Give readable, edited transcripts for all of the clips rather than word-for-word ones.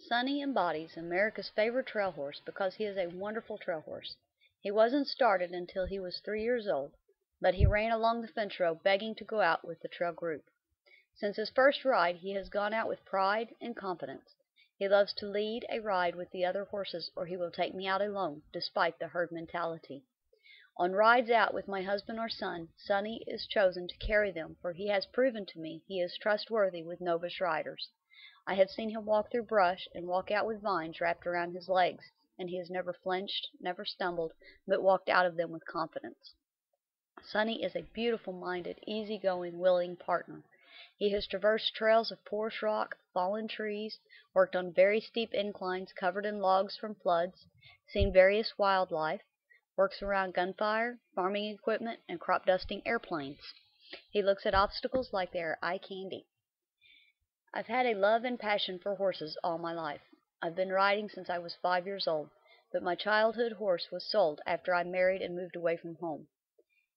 Sonny embodies America's favorite trail horse because he is a wonderful trail horse. He wasn't started until he was 3 years old, but he ran along the fence row begging to go out with the trail group. Since his first ride, he has gone out with pride and confidence. He loves to lead a ride with the other horses, or he will take me out alone, despite the herd mentality. On rides out with my husband or son, Sonny is chosen to carry them, for he has proven to me he is trustworthy with novice riders. I have seen him walk through brush and walk out with vines wrapped around his legs, and he has never flinched, never stumbled, but walked out of them with confidence. Sonny is a beautiful-minded, easy-going, willing partner. He has traversed trails of porous rock, fallen trees, worked on very steep inclines covered in logs from floods, seen various wildlife, works around gunfire, farming equipment, and crop-dusting airplanes. He looks at obstacles like they are eye candy. I've had a love and passion for horses all my life. I've been riding since I was 5 years old, but my childhood horse was sold after I married and moved away from home.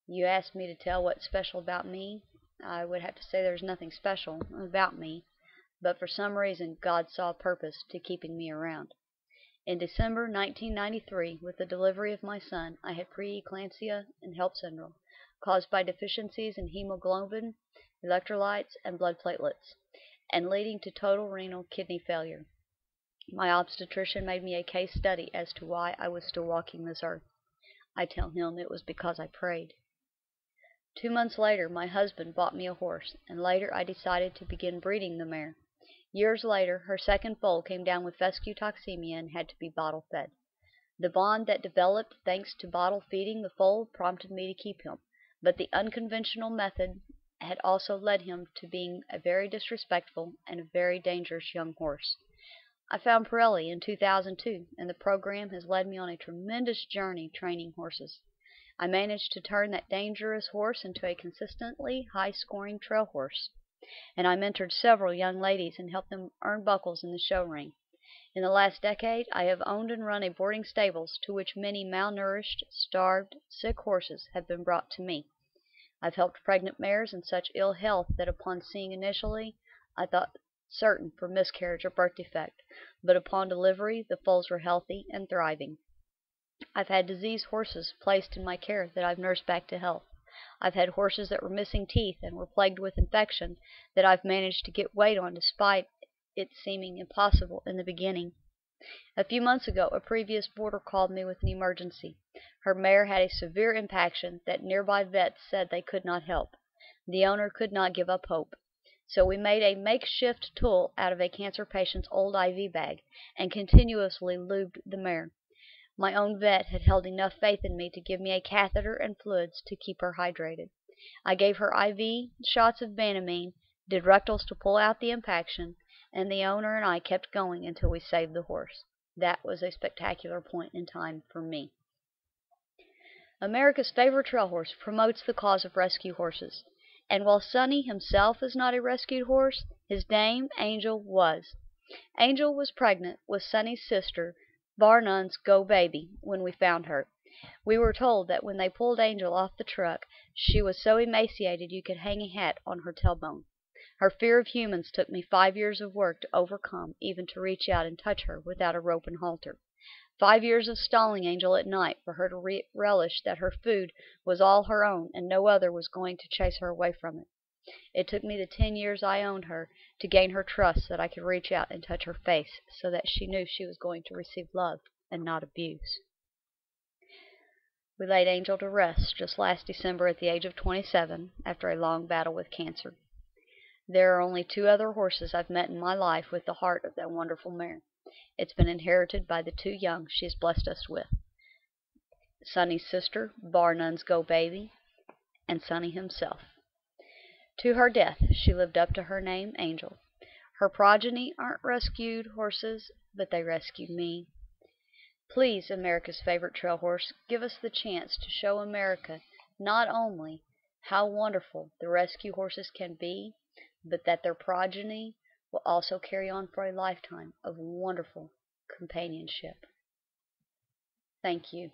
You asked me to tell what's special about me. I would have to say there's nothing special about me, but for some reason God saw a purpose to keeping me around. In December 1993, with the delivery of my son, I had preeclampsia and HELLP syndrome, caused by deficiencies in hemoglobin, electrolytes, and blood platelets, and leading to total renal kidney failure. My obstetrician made me a case study as to why I was still walking this earth. I tell him it was because I prayed. 2 months later, my husband bought me a horse, and later I decided to begin breeding the mare. Years later, her second foal came down with fescue toxemia and had to be bottle fed. The bond that developed thanks to bottle feeding the foal prompted me to keep him, but the unconventional method had also led him to being a very disrespectful and a very dangerous young horse. I found Pirelli in 2002, and the program has led me on a tremendous journey training horses. I managed to turn that dangerous horse into a consistently high-scoring trail horse, and I mentored several young ladies and helped them earn buckles in the show ring. In the last decade, I have owned and run a boarding stables to which many malnourished, starved, sick horses have been brought to me. I've helped pregnant mares in such ill health that upon seeing initially, I thought certain for miscarriage or birth defect, but upon delivery the foals were healthy and thriving. I've had diseased horses placed in my care that I've nursed back to health. I've had horses that were missing teeth and were plagued with infection that I've managed to get weight on despite it seeming impossible in the beginning. A few months ago, a previous boarder called me with an emergency. Her mare had a severe impaction that nearby vets said they could not help. The owner could not give up hope. So we made a makeshift tool out of a cancer patient's old IV bag and continuously lubed the mare. My own vet had held enough faith in me to give me a catheter and fluids to keep her hydrated. I gave her IV shots of Banamine, did rectals to pull out the impaction, and the owner and I kept going until we saved the horse. That was a spectacular point in time for me. America's favorite trail horse promotes the cause of rescue horses. And while Sonny himself is not a rescued horse, his dame, Angel, was. Angel was pregnant with Sonny's sister, bar none's Go Baby, when we found her. We were told that when they pulled Angel off the truck, she was so emaciated you could hang a hat on her tailbone. Her fear of humans took me 5 years of work to overcome, even to reach out and touch her without a rope and halter. 5 years of stalling Angel at night for her to relish that her food was all her own and no other was going to chase her away from it. It took me the 10 years I owned her to gain her trust that I could reach out and touch her face so that she knew she was going to receive love and not abuse. We laid Angel to rest just last December at the age of 27 after a long battle with cancer. There are only 2 other horses I've met in my life with the heart of that wonderful mare. It's been inherited by the 2 young she has blessed us with. Sonny's sister, bar none's Go Baby, and Sonny himself. To her death, she lived up to her name, Angel. Her progeny aren't rescued horses, but they rescued me. Please, America's favorite trail horse, give us the chance to show America not only how wonderful the rescue horses can be, but that their progeny will also carry on for a lifetime of wonderful companionship. Thank you.